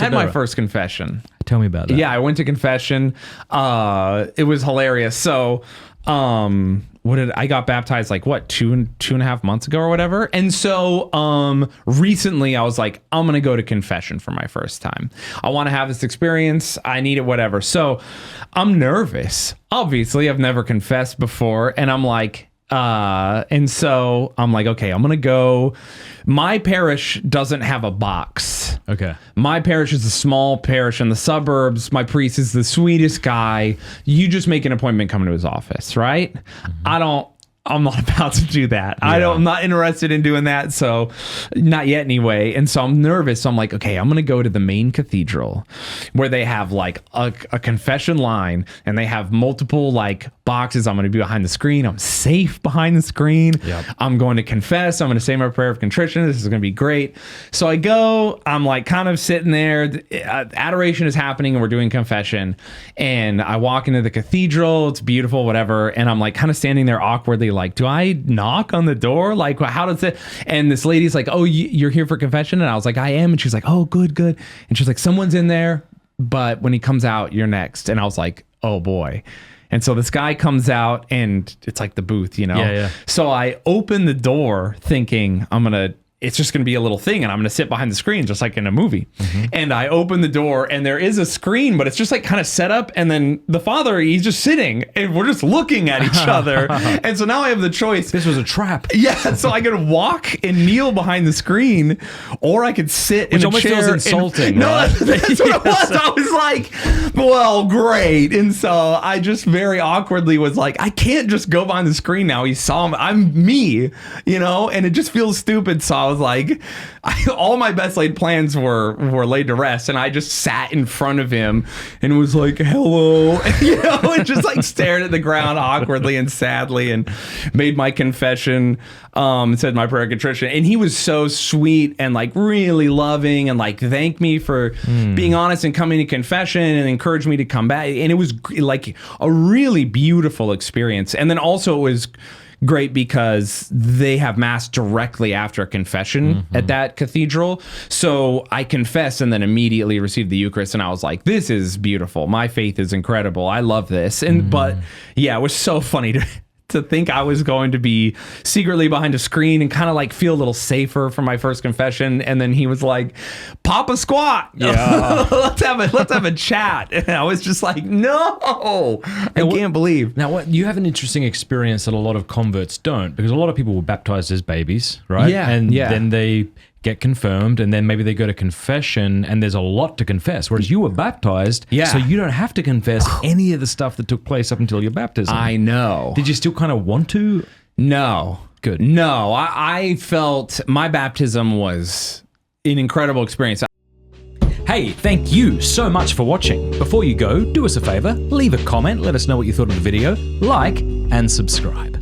I had my first confession. Tell me about that. Yeah, I went to confession. It was hilarious. So, I got baptized like what, two and a half months ago or whatever. And so, recently I was like, I'm going to go to confession for my first time. I want to have this experience. I need it, whatever. So I'm nervous. Obviously I've never confessed before. And I'm like, and so I'm like, okay, I'm going to go. My parish doesn't have a box. Okay. My parish is a small parish in the suburbs. My priest is the sweetest guy. You just make an appointment, come to his office, right? Mm-hmm. I'm not about to do that. Yeah. I'm not interested in doing that. So not yet anyway. And so I'm nervous. So I'm like, okay, I'm going to go to the main cathedral where they have like a confession line and they have multiple like boxes. I'm going to be behind the screen. I'm safe behind the screen. Yep. I'm going to confess. I'm going to say my prayer of contrition. This is going to be great. So I go, I'm like kind of sitting there. Adoration is happening and we're doing confession. And I walk into the cathedral. It's beautiful, whatever. And I'm like kind of standing there awkwardly, like, do I knock on the door? Like, how does it? And this lady's like, oh, you're here for confession? And I was like, I am. And she's like, oh, good. And she's like, someone's in there, but when he comes out, you're next. And I was like, oh boy. And so this guy comes out and it's like the booth, you know? Yeah. So I open the door thinking it's just going to be a little thing and I'm going to sit behind the screen just like in a movie. Mm-hmm. And I open the door and there is a screen, but it's just like kind of set up. And then the father, he's just sitting and we're just looking at each other. And so now I have the choice. This was a trap. Yeah. So I could walk and kneel behind the screen or I could sit in a chair. Which almost feels insulting. No, that's what it was. I was like, well, great. And so I just very awkwardly was like, I can't just go behind the screen now. He saw me. I'm me, you know, and it just feels stupid. So I was like, all my best laid plans were laid to rest, and I just sat in front of him and was like, hello, you know, and just like stared at the ground awkwardly and sadly and made my confession, said my prayer of contrition. And he was so sweet and like really loving and like thanked me for being honest and coming to confession and encouraged me to come back. And it was like a really beautiful experience. And then also it was great because they have mass directly after confession at that cathedral. So I confessed and then immediately received the Eucharist. And I was like, this is beautiful. My faith is incredible. I love this. And but yeah, it was so funny to think I was going to be secretly behind a screen and kind of like feel a little safer for my first confession. And then he was like, pop a squat. Yeah. let's have a chat. And I was just like, no, I can't believe. Now, you have an interesting experience that a lot of converts don't, because a lot of people were baptized as babies, right? Yeah. And then they get confirmed, and then maybe they go to confession, and there's a lot to confess. Whereas you were baptized, so you don't have to confess any of the stuff that took place up until your baptism. I know. Did you still kind of want to? No. Good. No, I felt my baptism was an incredible experience. Hey, thank you so much for watching. Before you go, do us a favor, leave a comment, let us know what you thought of the video, like, and subscribe.